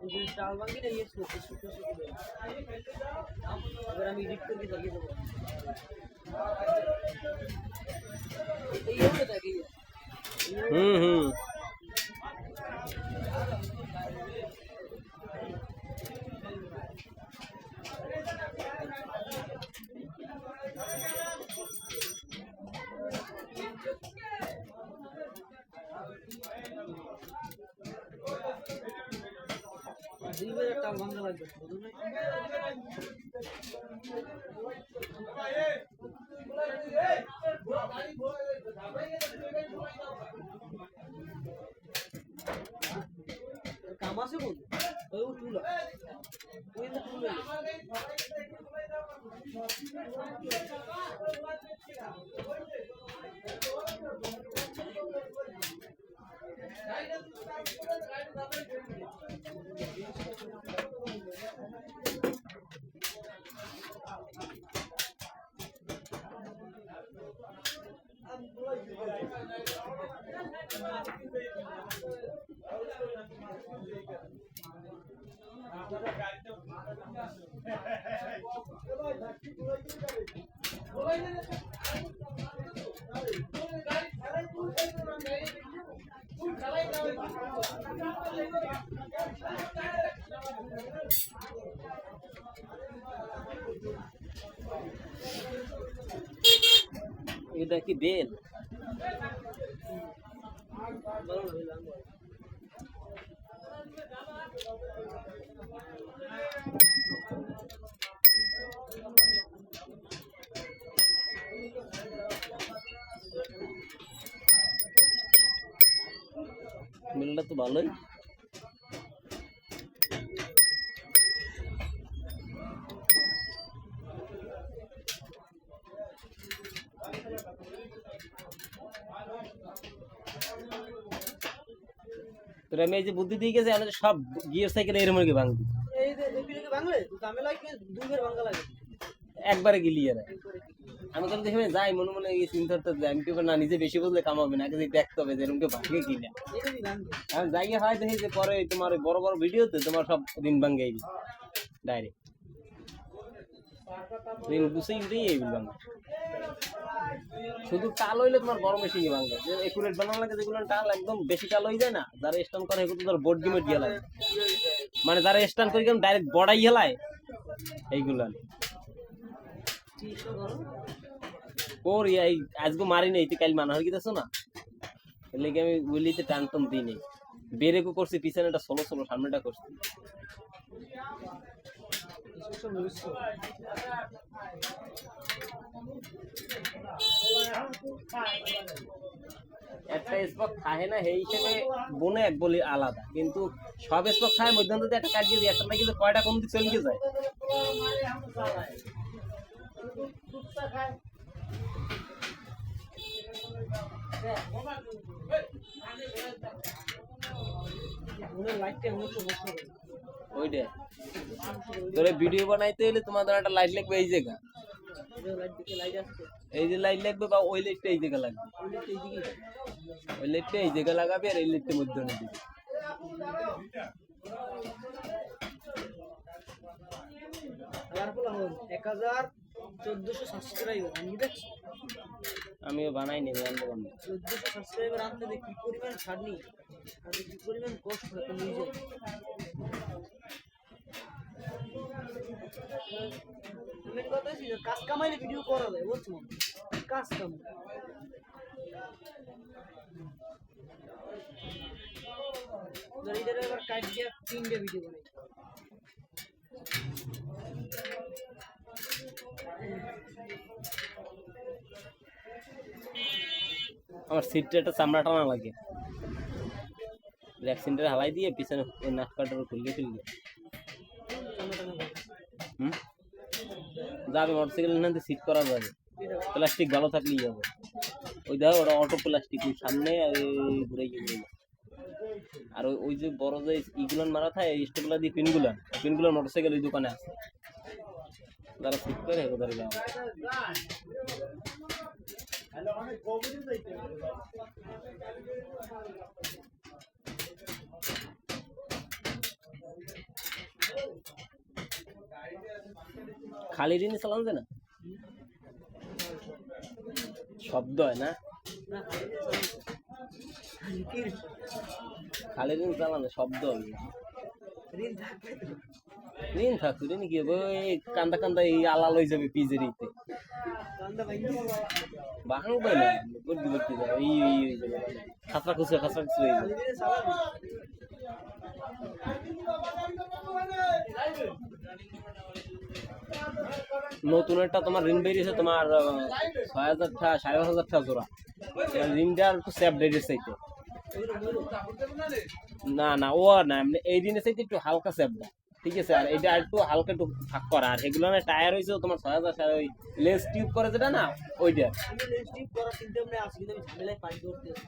डाल वांगी नहीं है इसमें सूखे सूखे अगर हम एडिट करके लगे तो ये होता है कि দিবের টাল ভাঙা লাগবে বুঝুন না কাম আছে কোন ওই টুল ওই না টুল এটা কি বেল মিলটা তো ভালোই তোরা আমি এই যে বুদ্ধি দিয়ে গেছে আমাদের সব গিয়ার সাইকেল এর মধ্যে ভাঙবি এই যে এপিলে ভাঙলে ঝামেলা কি দুইবার ভাঙা লাগে একবারে গিলিয়ে না আমি তো দেখে যাই মনে মনে এই চিন্তা করতে আমি কি না নিজে বেশি বুঝলে কামাবে না যদি দেখতে হবে যে এরকম কে ভাঙে কিনা আমি যাই হয় দেখি যে পরে তোমার বড় বড় ভিডিওতে তোমার সব দিন ভাঙে ডাইরেক্ট দিন বুঝেই দিয়ে এইগুলো শুধু টাল হইলে তোমার বড় মেশিনই ভাঙবে যে একুরেট বানানো লাগে যেগুলো টাল একদম বেশি টাল হয়ে যায় না যারা স্টান করে এগুলো তোর বোর্ড গেমে দিয়ে লাগে মানে যারা স্টান করে কেমন ডাইরেক্ট বড়াই হেলায় এইগুলো ওর এই আজকে মারি নেই তুই কাল মানা হয়ে গেছো না এর লেগে আমি উইলিতে টান টান দিই নেই বেরেকও করছি পিছনেটা ষোলো ষোলো সামনেটা করছি একটা স্পক খায় না সেই হিসেবে বনে এক বলি আলাদা কিন্তু সব স্পক খায় মধ্যে একটা কাটিয়ে দিই একটা কিন্তু কয়টা কম দিকে চলে যায় ওইটা তোরে ভিডিও বানাইতে হলে তোমাদের একটা লাইট লাগবে এই জায়গা এই যে লাইট লাগবে বা ওই লাইটটা এই জায়গা লাগবে ওই লাইটটা এই জায়গা লাগাবে আর এই লাইটটার মধ্যে দিবে 1400 সাবস্ক্রাইবার আমিও বানাই নেব আনতে বন্ধ 1400 সাবস্ক্রাইবার আনতে দেখি কি পরিমাণ ছাড়নি আর কি পরিমাণ কষ্ট হয় তো নিজে মেন কথা ছিল কাজ কামাইলে ভিডিও করা যায় বুঝছো কাজ কাম ধরিদের এবার কাট দিয়ে 3 ভিডিও বানাই আমার সিটটা একটা চামড়া টানা লাগে ভ্যাকসিনটা হালাই দিয়ে পিছনে নাক কাটার খুললে যাবে মোটরসাইকেল না সিট করা যাবে প্লাস্টিক ভালো থাকলেই যাবে ওই দেখো ওটা অটো প্লাস্টিক সামনে ঘুরে গিয়ে আর ওই যে বড় যে ইগুলান মারা থাকে স্টেপলা দিয়ে পিনগুলো মোটরসাইকেল ওই দোকানে আছে যারা ঠিক করে ওদের যাওয়া খালি রিন চালানো যায় না, শব্দ হয় না, খালি রিন চালানো শব্দ হবে। ঋণ থাকতো ঋণ কি হবে, কান্দা কান্দা এই আলা লই যাবে পিজের ইতে ভাঙবে না, করতে করতে যাবে এই খাসরা খুচরা হয়ে যাবে। নতুন একটা তোমার ঋণ বেরিয়েছে তোমার ৬,০০০ টাকা ৫,৫০০ টাকা জোড়া, ঋণটা একটু সেফ ডেটের চাইতে, না না ও না এই ঋণের চাইতে একটু হালকা সেফটা, ঠিক আছে। আর এটা একটু হালকা একটু ফাঁক করা, আর এগুলো না টায়ার হয়েছে তোমার ৬,০০০, ওই লেস টিউব করে যেটা না ওইটা,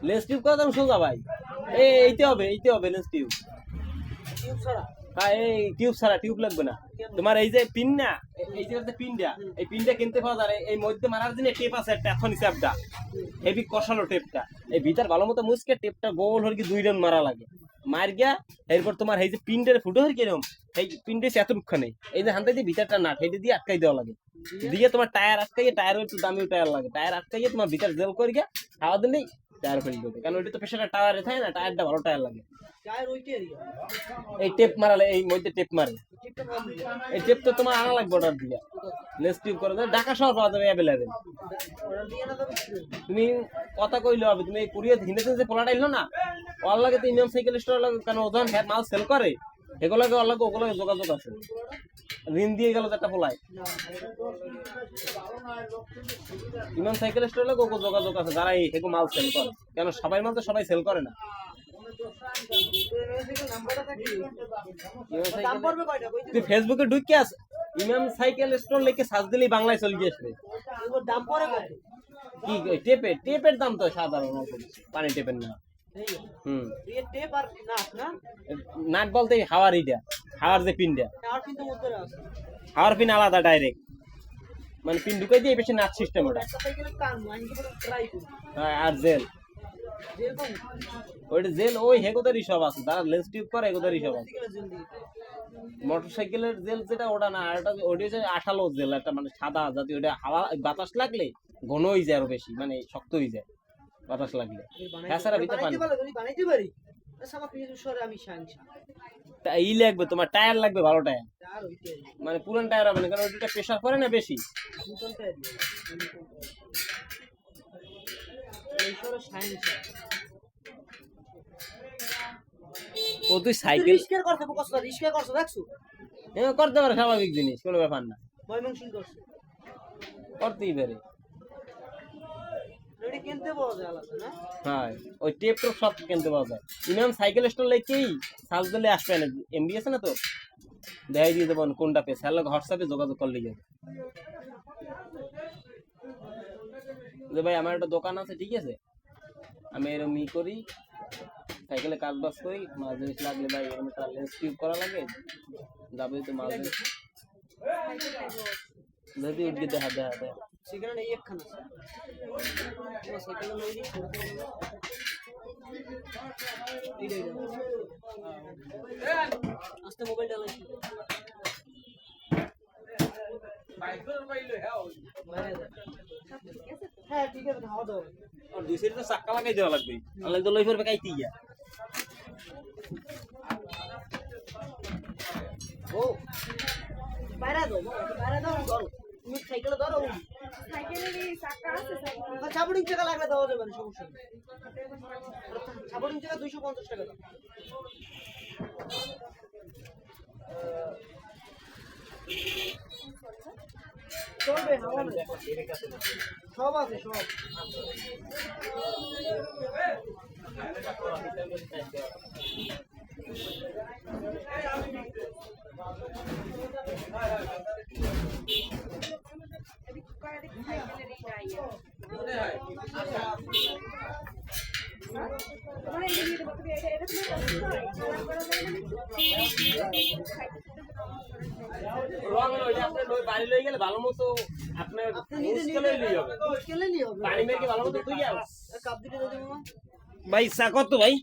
লেস টিউব করা তুমি সোজা ভাই, এইতে হবে লেস টিউব। হ্যাঁ এই টিউব ছাড়া, টিউব লাগবে না তোমার। এই যে পিন না, এই যে পিনটা, এই পিনটা কিনতে পাওয়া যায়, এই মধ্যে মারার জন্য টেপ আছে একটা, এখন হিসাবটা হেভি কষানো টেপটা, এই ভিতর ভালো মতো মুসকে টেপটা গোল হয়ে 2 রাউন্ড মারা লাগে, মার গিয়া এরপর তোমার এই যে পিনটার ফুটো হয়ে কিরকম, এই পিনটা এতটুকু নেই, এই যে হানতে দিয়ে ভিতরটা না হেঁটে দিয়ে আটকাই দেওয়া লাগে, দিয়ে তোমার টায়ার আটকাইয়ে, টায়ার একটু দামি টায়ার লাগে, টায়ার আটকাইয়ে তোমার ভিতর জেল করে গিয়া হাওয়া দিলেই টায়ার ফেল দেবে, কারণ ওইটা তো প্রেশারটা টায়ারে থাকে না, টায়ারটা ভালো টায়ার লাগে। এই টেপ মারালে এই মধ্যে টেপ মারে, এই টেপ তো তোমার আনা লাগবে অর্ডার দিয়ে, লেস টিউব করে দেবে, ঢাকা শহর পাওয়া যাবে অ্যাভেলেবেল। তুমি কথা কইলে হবে, তুমি এই কুরিয়ার হিন্দিতে যে পোলাটা এলো না, ওর লাগে তো ইমাম সাইকেল স্টোর লাগে, কারণ ওজন মাল সেল করে, এগুলোকে ওর লাগে ওগুলোকে যোগাযোগ আছে, ঋণ দিয়ে গেল একটা পোলায়, ইমাম সাইকেল স্টোর লাগে ওকে যোগাযোগ আছে, যারা এগুলো মাল সেল করে, কেন সবাই মাল তো সবাই সেল করে না। তুই ফেসবুকে ঢুকে আস, ইমাম সাইকেল স্টোর লিখে সার্চ দিলেই বাংলায় চলে গিয়ে আসবে। দাম পড়ে কত? কি টেপের দাম তো সাধারণ পানি টেপের না। টেপ আর নাট বলতে হাওয়ার, ইটা হাওয়ার যে পিনটা, হাওয়ার পিন আলাদা ডাইরেক্ট, মানে পিন ঢুকাই দিয়ে পেছনে নাট সিস্টেম ওটা। আর জেল, ওইটা জেল ওই হেগোদারই সব আছে, যারা লেন্স টিউব করে হেগোদারই সব আছে। মোটরসাইকেলের জেল যেটা ওটা না, আর ওটা হচ্ছে আঠালো জেল একটা, মানে সাদা জাতীয়, ওটা হাওয়া বাতাস লাগলে ঘন হয়ে যায়, আরো বেশি মানে শক্ত হয়ে যায় বাতাস লাগলে, হ্যাঁ ভিতরে পানি ই লাগবে, তোমার টায়ার লাগবে ভালো টায়ার, মানে পুরান টায়ার হবে না, কারণ ওইটা প্রেসার করে না বেশি। ও তুই সাইকেল করতে পারে, স্বাভাবিক জিনিস, কোনো ব্যাপার না, করতেই পারে। হ্যাঁ ওই টেপ টোপ সব কিনতে পাওয়া যায়, ইমাম সাইকেল স্টোর লেখেই সার্চ দিলে আসবে না, এমডি আছে না তো, দেখাই দিয়ে দেবো কোনটা পেয়ে, স্যার লোক হোয়াটসঅ্যাপে যোগাযোগ করলে যাবে যে ভাই আমার একটা দোকান আছে, ঠিক আছে, আমি এরকম করি, সাইকেলে কাজ বাজ করি, মাল জিনিস লাগলে ভাই এরকম একটা লেন্স টিউব করা লাগে, যাবে তো মাল জিনিস যদি উঠে দেখা সেখানে নেই একখানা সাইকেল আস্তে মোবাইল চালাইছি, হ্যাঁ ঠিক আছে, খাওয়া দাওয়া আর দুই সাইডে চাক্কা লাগাই দেওয়া লাগবে, আলাদা তো লই পড়বে কাইতে গিয়া। ও বাইরে দাও ধরো, তুমি সাইকেলে ধরো, সাইকেলের এই চাকা আছে, সাইকেল চাবড়িং চাকা লাগলে দেওয়া যাবে না, সমস্যা নেই, চাবড়িং চাকা 250 টাকা দাও। চলবে, সব আছে সব। বাড়ি লই গেলে ভালো মতো আপনার ভাই চা কত ভাই?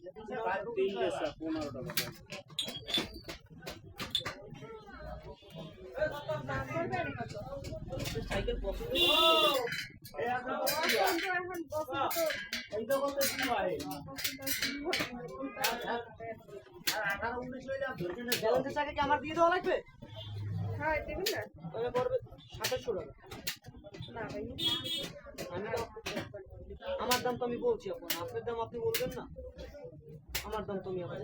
ব্যালেন্সের টাকা কি আমার দিয়ে দেওয়া লাগবে? হ্যাঁ দেবেন না? তাহলে পড়বে 2700 টাকা। না ভাই আমি তো আমার দাম তো আমি বলছি আপনার দাম আপনি বলবেন না, আমার দাম তুমি আমার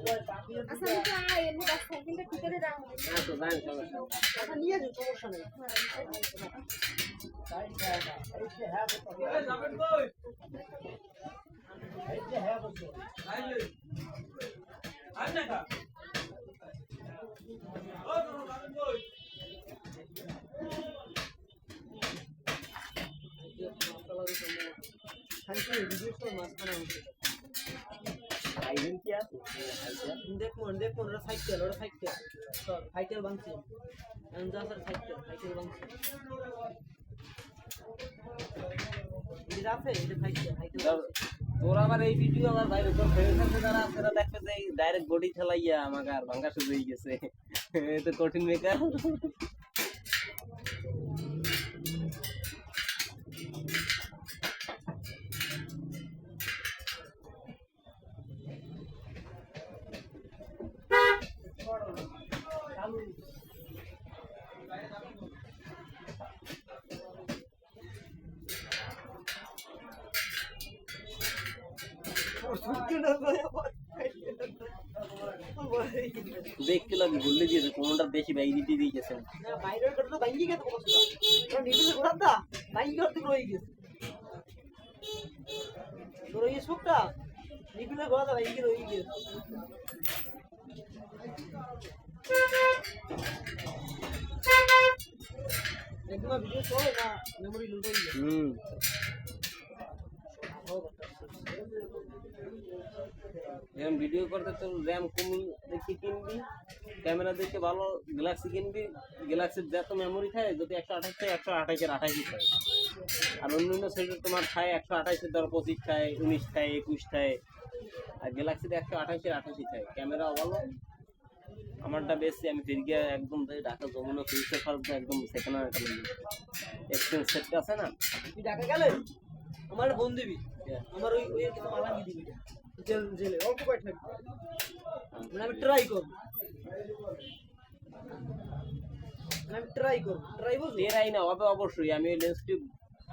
আচ্ছা আমি তো এমনি বাস সাইকেলটা টিকেটে দাম হ্যাঁ তো জানি সমস্যা আচ্ছা নিয়ে যান, সমস্যা নেই। দেখুন ওটা সাইকেল, ওটা সাইকেল সাইকেল বাংছি সাইকেল বাংছি এটা আছে, এটা সাইকেল সাইকেল তোর আবার এই ভিডিও আমার বাইরে তোর ফ্রেন্ড আছে যারা সেটা দেখবে যে ডাইরেক্ট বডি ঠেলাইয়া আমাকে আর ভাঙ্গা শুরু হয়ে গেছে এ তো কঠিন মেকার দেখতে লাগে বললে দিয়েছে কোনটা বেশি বাইরে দিয়ে গেছে বাইরের কথা তো ভাঙ্গি গেছে কতটা নিবিলে ঘোরাটা ভাঙ্গি করতে রয়ে গেছে তোর এই সুপটা নিবিলে ঘোরাটা ভাঙ্গি রয়ে গেছে একদম ভিডিও চলে না মেমরি লুট হয়ে গেছে এখন ভিডিও করতে তো র্যাম কম দেখে কিনবি, ক্যামেরা দেখে ভালো গ্যালাক্সি কিনবি, গ্যালাক্সির যত মেমোরি থাকে যদি 128 থাকে 128 এর 28 থাকে, আর অন্যান্য সেটের তোমার খায় 128 এর ধরো 25 খায় 19 খায় 21 খায়, আর গ্যালাক্সিতে 128 এর 28 থাকে। ক্যামেরা ভালো, আমারটা বেশি আমি ফিরগে একদম ঢাকা যমুনা ফিউচার পার্ক একদম সেকেন্ড হ্যান্ড একটা এক্সচেঞ্জ সেটটা আছে না, তুই ঢাকা গেলে আমার ফোন দিবি, আমার ওই ওই কিছু মালা দিয়ে দিবি জেল জেলে অল্প কয় থাকবে, মানে আমি ট্রাই করব, ট্রাই বুঝলি এরাই না হবে অবশ্যই। আমি ওই লেন্স টিউব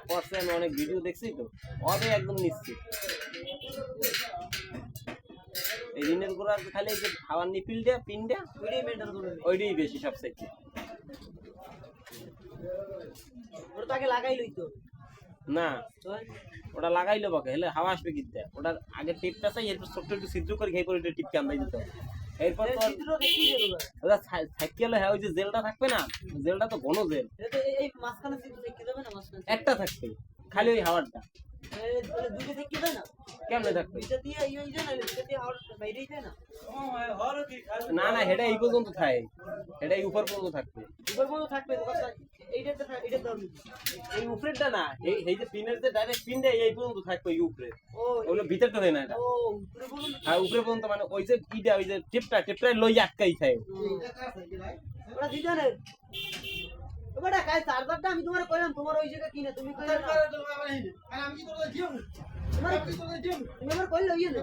পড়ছে, আমি অনেক ভিডিও দেখছি তো হবে একদম নিশ্চিত। এই ঋণের গোড়ার খালি এই যে খাওয়ার নিপিলটা পিনটা ওইটাই মেনটেন করে ওইটাই বেশি সবচেয়ে। ওটা তাকে লাগাই লইতো না ওটা লাগাইলো বাকে হেলে হাওয়া আসবে কিনতে, ওটার আগে টিপটা চাই, এরপর ছোট্ট একটু ছিদ্র করে খেয়ে করে টিপকে আন্দাই দিতে হবে। এরপর তো ওটা সাইকেলে হ্যাঁ ওই যে জেলটা থাকবে না, জেলটা তো ঘন জেল, এই মাঝখানে সিট থেকে যাবে না, মাঝখানে একটা থাকবে খালি ওই হাওয়ারটা দুইটা থেকে যায় না, কেমনে থাকবে? দুইটা দিয়ে এই যায় না, দুইটা দিয়ে হাওয়ার বাইরেই যায় না, না না সেটা এই পর্যন্ত থাকে, এটা এই উপর পর্যন্ত থাকবে, উপর পর্যন্ত থাকবে এইটা এইটা দাও এই উপরেরটা না, এই এই যে পিনের যে ডাইরেক্ট পিনটা এই পর্যন্ত থাকবে এই উপরে, ও ওগুলো ভিতরটা হয় না এটা। ও উপরে পর্যন্ত, হ্যাঁ উপরে পর্যন্ত মানে ওই যে কিটা ওই যে টিপটা লই আটকাই থাকে। ওটা দিতে না ওটা কাল চার্জারটা আমি তোমারে কইলাম তোমার ওই জায়গা কিনে তুমি কইলা না আমি কি তোরে দিও তোমার কি তোরে দিও তুমি আমার কইলা ইয়ে না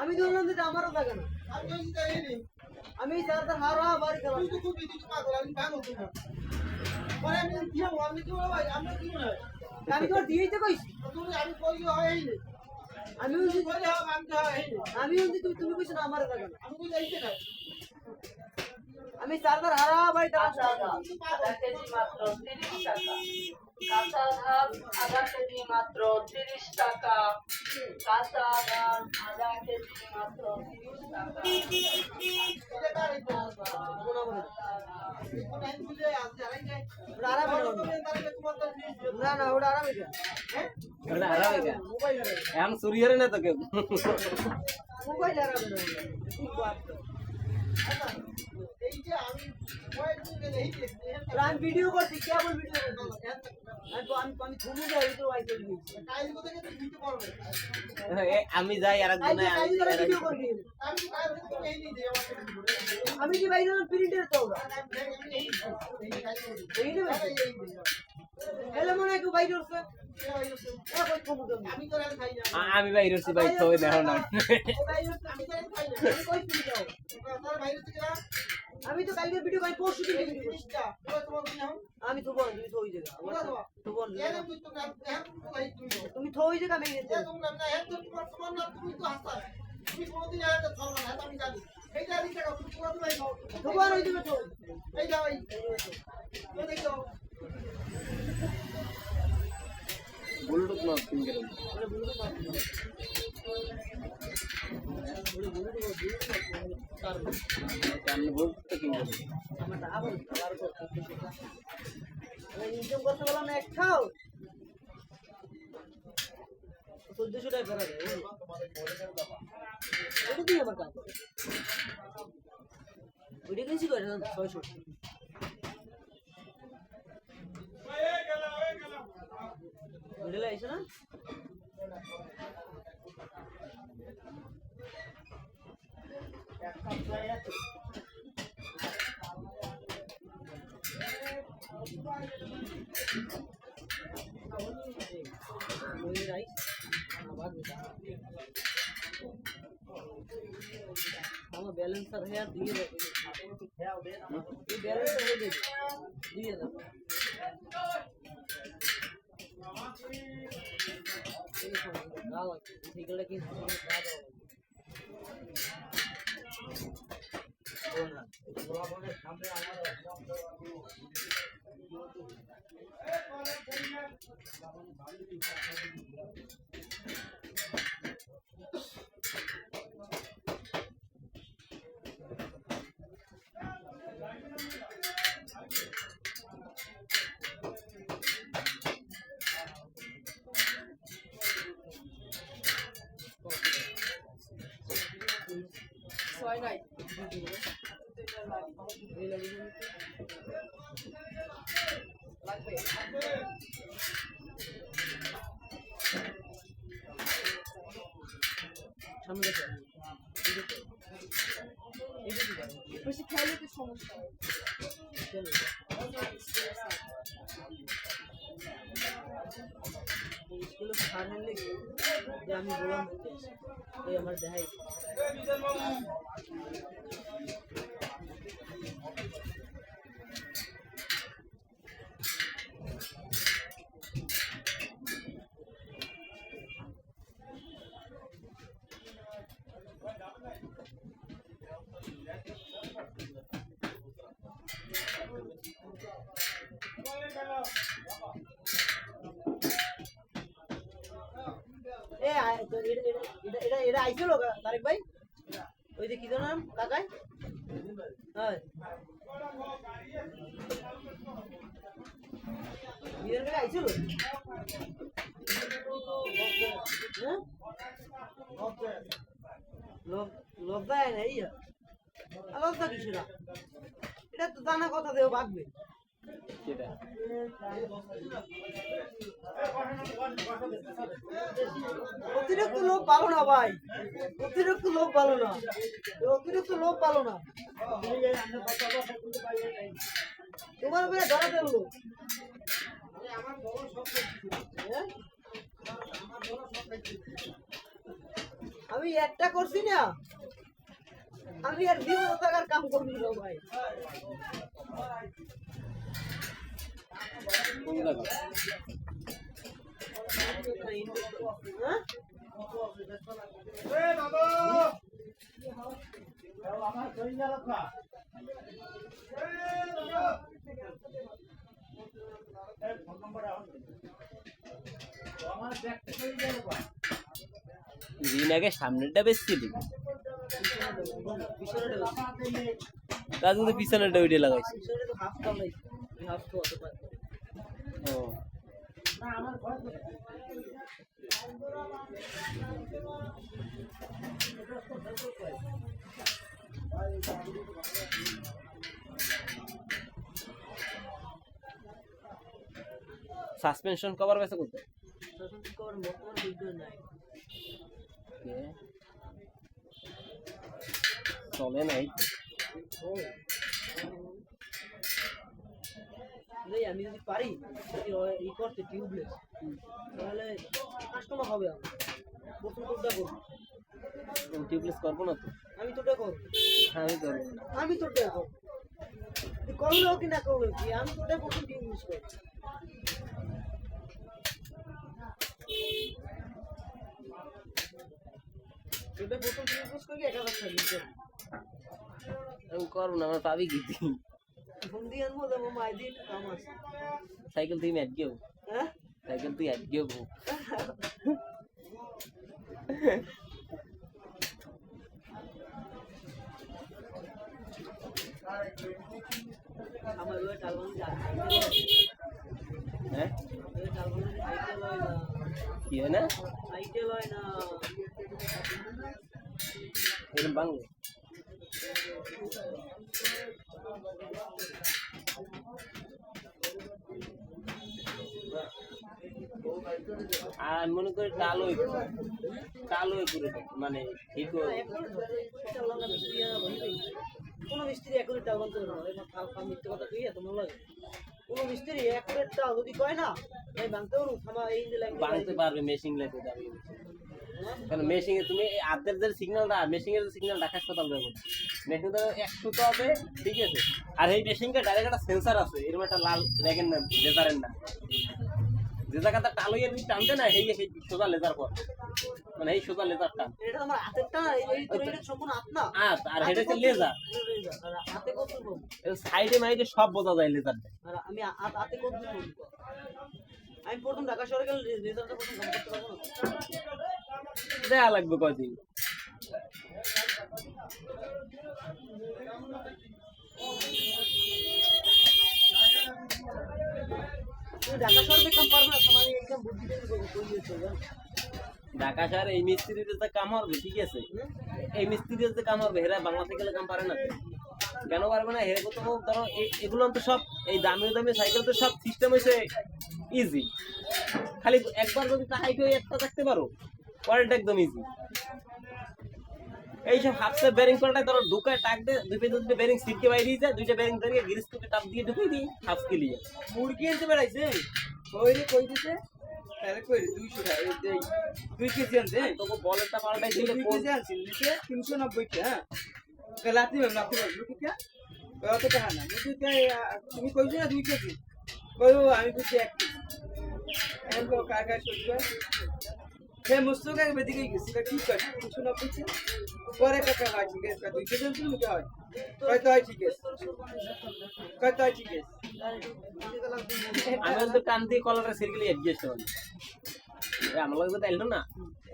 আমি বললাম যে আমারও লাগে না আমি চার্জার হারা বাড়ি গেলাম তুই তো খুব বিদ্যুৎ পাগল আমি ভাঙো তুমি পরে আমি দিও আমি কি বলবো ভাই আমরা কি না আমি তো দিয়েই তো কইছি তুমি আমি কই হয়ই না আমি বলছি কইলে হবে আমি তো হয়ই না আমি বলছি তুমি কইছ না আমারও লাগে না আমি কই যাইতে না আমি চার্জার হারা ভাই আধা কেজি মাত্র 30 টাকা, কাঁচা ধান আধা কেজি মাত্র 30 টাকা, কাঁচা ধান আধা কেজি মাত্র 30 টাকা। না না ওটা আরামে ওটা হারাবে কেন? এখন চুরি করে না তো কেউ। মোবাইল আরামে না আমি ভিডিও করছি কেবল ভিডিও করছি আমি ঘুমে যাই তো আইতে দিছি আমি যাই আর আমি কি বাইরে প্রিন্টের তো এলে মনে হয় কেউ বাইরে উঠছে আমি তো খাই না আমি বাইরে হচ্ছি ভাই তো দেখো না আমি তো কালকে ভিডিও বাই পরশু দিন ভিডিও করছি আমি তো বল তুমি তো ওই জায়গা তো বল তুমি তো ওই জায়গা মেয়ে তো বল ওই দিকে তো এই যাও এই দেখো ব্লুটুথ না ফিঙ্গার আমি বলতে কি আমারটা আবার ইনকাম করতে বললাম না এক খাও 1400 টাকা ফেরা দেয় এটা দিয়ে আমার কাজ ওইটা কিনছি করে 600 মিডলে আইছো না আমার ব্যালেন্সার है দিয়ে দে ये बैलेंसर है দিয়ে দে দাও ঠিকলা কি দাও গোলাপনের সামনে আমার ছয় নাই লাগবে সামনে দেখো বেশি খাইলে তো সমস্যা হয় স্কুলে স্যার হলে যে আমি বললাম ওই আমার দেখাই এটা আইছিল তারেক ভাই ওই যে কি নাম কাকাই হ্যাঁ বিয়ের ভাই আইছিল লজ্জা নাই লজ্জা কিছু না এটা তো জানা কথা দেও ভাগবে কেটা অতিরিক্ত লোক ভালো না ভাই অতিরিক্ত লোক ভালো না অতিরিক্ত লোক ভালো না তোমার উপরে ধরা দেবো আমি একটা করছি না আমি আর 20 টাকার কাম করবি না ভাই কোন জায়গা হ্যাঁ আমার শরীর রাখা ফোন নাম্বার আমার ব্যাগটা শরীর রাখা দিন আগে সামনেরটা বেশি দিন তার জন্য পিছনেরটা ওইটা লাগাইছি ও সাসপেনশন কভার বেছে করতে কভার বর্তমান ভিডিও নাই চলে নাই আমি যদি পারি যদি ই করতে টিউবলেস তাহলে কাস্টমার হবে আমার প্রথম তোটা করবো টিউবলেস করবো না তো আমি তোটা করবো আমি করবো না আমি তোটা করবো তুই করলেও কি না করলেও কি আমি তোটা প্রথম টিউবলেস করবো তোটা প্রথম টিউবলেস করবি 1000 টাকা দিতে আমি করবো না আমার পাবি কি তুই ফোন দিয়ে আনবো দেবো মাই দিন কাম আছে সাইকেল তুই ম্যাট গেও হ্যাঁ সাইকেল তুই আট গেও আমার ওই টালবান যায় হ্যাঁ ওই টালবান সাইকেল হয় না কি হয় না সাইকেল হয় না এরকম বাংলা আর মনে করি কালোই করে দেয়। মানে এই তো কোন মিস্ত্রি এখন টালবান তো না মিথ্যে কথা তুই এত মনে লাগে কোন মিস্ত্রি একুরেট টাল যদি কয় না এই ভাঙতে পারু থামা এই যে লাইন বাংলাতে পারবে মেশিং লাগে দাবি কারণ মেশিং এ তুমি আদের যে সিগন্যালটা মেশিং এর সিগন্যাল রাখার কথা বলবো মেশিং তো 100 তো হবে ঠিক আছে আর এই মেশিংটা ডাইরেক্ট একটা সেন্সর আছে এরকম একটা লাল লেগের না লেজারের না যে জায়গাটা টালইয়ের টানতে না এই সোজা লেজার পর মানে এই সোজা লেজার টান এটা আমার হাতেরটা এই তো এটা সম্পূর্ণ হাত না আর হেড হচ্ছে লেজার আর হাতে কত বল এর সাইডে মাইডে সব বোঝা যায় লেজারটা আর আমি হাতে কত বল আমি প্রথম ঢাকা শহরে গেলে রেজাল্টটা প্রথম কাম করতে পারবো না দেয়া লাগবে কয়দিন তুই ঢাকা শহরে কাম পারবে না তোমার একদম বুদ্ধি দিয়ে কই দিয়েছো ঢাকা শহরে এই মিস্ত্রিদের যে কাম হবে ঠিক আছে এই মিস্ত্রিদের যে কাম হবে হেরা বাংলা থেকে কাম পারে না কেন পারবে না হেরে তো ধরো এগুলো তো সব এই দামি দামি সাইকেল তো সব সিস্টেম হয়েছে ইজি খালি একবার যদি টাইট হয়ে একটা থাকতে পারো পরেরটা একদম ইজি এইসব হাফসে বেরিং পাল্টায় ধরো ঢুকায় টাক দিয়ে দুটো বেরিং সিটকে বাইরে দিয়ে যায় দুইটা বেরিং ধরিয়ে গিরিস থেকে টাপ দিয়ে ঢুকিয়ে দিই হাফ ক্লিয়ার মুরগি এনতে বেড়াইছে ওই রে কই দিছে তাহলে কই 200 টাকা এই 2 কেজি আনছে তোকে বলেরটা পাল্টাই দিলে 2 কেজি আনছে নিচে 390 টাকা হ্যাঁ লাতি ম্যাম লাতি ম্যাম ঠিক আছে কত টাকা না তুমি কইছো না 2 কেজি কইও আমি বুঝি 1 কেজি এম কো কাকা সত্যি সে মুস্তফা কে বেদিকে গেছি কি কর 390 পরে কাকা হয় ঠিক আছে 2 কেজি আনছে তুমি কই কই তো ঠিক আছে কই তো ঠিক আছে আমি তো টান দিয়ে কলারটা সিরগেলি অ্যাডজাস্ট হবে আমার লাগবে তো এলো না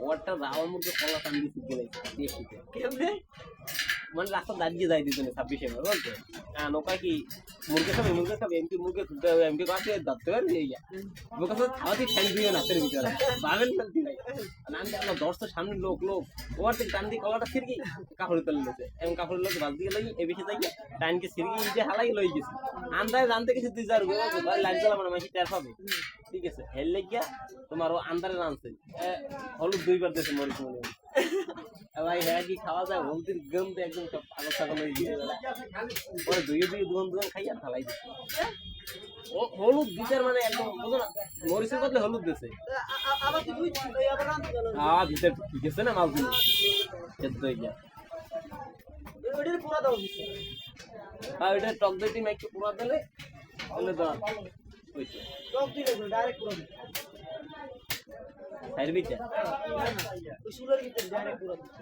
ওরটা রাওয়ার মধ্যে কলা টান দিয়ে সিরগেলি দেখি কেমনে মানে রাস্তা দাঁড়িয়ে যাই দিত না 26 এর বলতে নৌকা কি মুরগি খাবে এমকি মুরগি এমকি কাছে ধরতে পারবি এই মুরগি তো খাওয়াতে ঠ্যাং দিয়ে নাচের ভিতরে ভাবেন ফেলতি নাই আমি দেখলাম দর্শক সামনে লোক ওর থেকে টান দিয়ে কলাটা সিরগি কাপড়ে তুলে নিয়েছে এবং কাপড়ের লোক বাদ দিয়ে লই এ বেশি যাই টাইনকে সিরগি যে হালাই লই গেছে আন্দাজ জানতে গেছে 2000 টাকা লাইট জ্বালাবো না মাসি টের পাবে ঠিক আছে হেললে গিয়া তোমার ও আন্দারে রানছে হলুদ 2 বার দিয়েছে মরিচ মনে ভাই হ্যাঁ কি খাওয়া যায় হলদির গন্ধে একদম সব পাগল ছাগল হয়ে গিয়ে পরে দুই দুজন খাইয়া ফালাই দিচ্ছে ও হলুদ দিতের মানে একদম বুঝো না মরিচের বদলে হলুদ দিছে আবার তুই বুঝছিস আবার রান্না গেল ভিতর ঠিক আছে না মাল দিলে এত হয়ে গিয়া ওইটার পুরা দাও দিছে ওইটা টক দইটি মাইকে পুরা দিলে তাহলে তো ওইটা টক দিলে ডাইরেক্ট পুরা দিছে সাইড বিটা ওই সুরের ভিতরে ডাইরেক্ট পুরা দিছে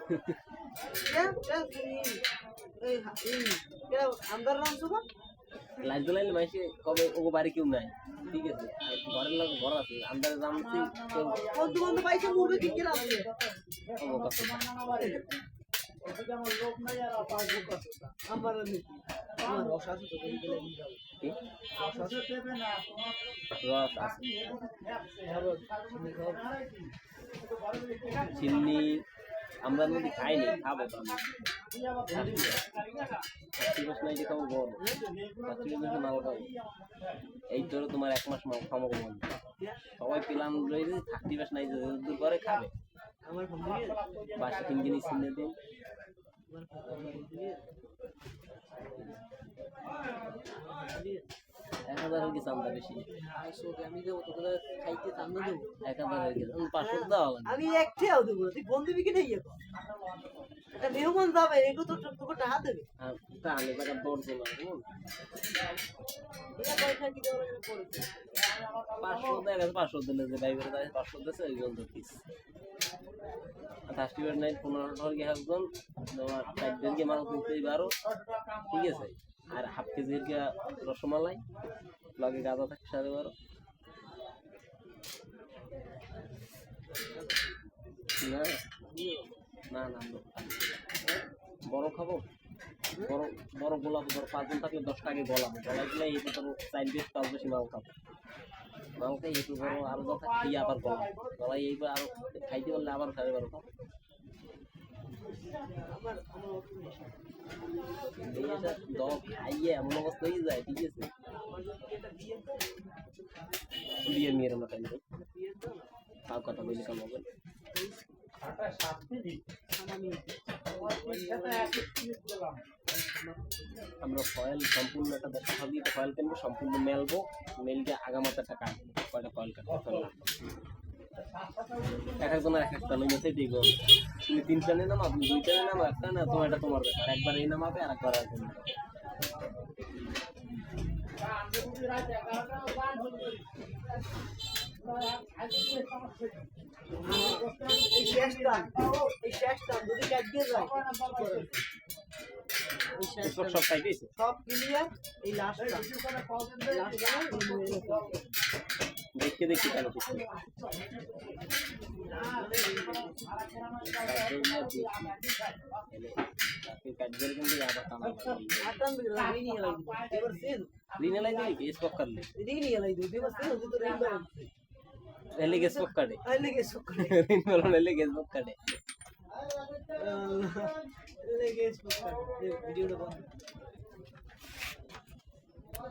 আন্দার নাম সুবা লাইট জ্বালাইলে মাইসে কবে ওগো বাড়ি কেউ নাই ঠিক আছে ঘরের লোক ঘর আছে আন্দারে জানছি কেউ বন্ধু বন্ধু পাইছে মুরগি দিকে রাখছে ওগো কাছে আমার লোক নাই আর পাসবুক আছে আমার আমার অসাধু তো করে গেলে যাও কি অসাধু দেবে না রস আছে তোমার চিনি আমরা যদি খাইনি খাবো তো নাই খাবো বল মাল খাবো এই ধরো তোমার 1 মাস মাল খাবো বল সবাই প্ল্যান রয়েছে 30 মাস নাই দূর করে খাবে আমার ফ্যামিলি বাসা 3 জিনিস কিনে দিন এখন 1000 কি চান্দা বেশি? 500 আমি দেবো তোকে খাইতে চান্দা দেবো 1000 কি 500 দেওয়া লাগবে। আমি একটাও দেবো তুই ফোন দিবি কি নেই এখন একটা মেহমান যাবে এগুলো তো তোকে টাকা দেবে আর তাহলে টাকা দরজে না কেমন? এটা পয়সা কি দেবো পরে 500 দেয় গেছে, 500 দিলে যে ড্রাইভার দেয় 500 দিয়েছে ওই জন্য পিস। আর 30 নাইট 15 টাকা কি একজন তোমার 4 দিন কি মাল কিনতে 12, ঠিক আছে। আর হাফ কেজির কি রসমালাই লগে গাঁদা থাকে 12.5। না না না বড় খাবো, বড় বড় গোলাপ ধর 5 জন থাকলে 10 টাকা গোলাপ গলাই গেলে এই তো 4 বেশ 5 বেশি মাল খাবো। মাল খাই একটু বড় আরো যা থাকে আবার গলাই এইবার আরো খাইতে পারলে আবার 12.5 খাবো। দশ খাইয়ে এমন অবস্থা হয়ে যায়, ঠিক আছে। বিয়ে মেয়ের আমরা খাই তাও কথা বলি কেমন হবে। আমরা ফয়েল সম্পূর্ণ একটা দেখা ভাবি এটা ফয়েল কিনবো, সম্পূর্ণ মেলবো, মেলকে আগামাতে একটা কাটবো, কয়টা ফয়েল কাটবো এক একজনের এক একটা নই আছে দেখবো। তুমি 3টা নিয়ে নামা, তুমি 2টা নিয়ে নামা, একটা না তোমার এটা তোমার ব্যাপার। একবার এই নামাবে আর একবার আর এই শেষটা যদি কাট দিয়ে যায় সব খাইতেছে সব ক্লিয়ার এই লাস্টটা দেখতে দেখতে কেন কিছু কাটবেন কিন্তু আবার টানা আটান দিকে লাগিয়ে নিয়ে লাগবে এবার সেল লিনে লাই দিলি কেস পক করলে এদিকে নিয়ে লাগবে এবার সেল তো রেল করে এলে কেস পক কাটে আইলে কে সুখ করে রিন বলন এলে কেস পক কাটে লেগে সুখ করে ভিডিওটা বন্ধ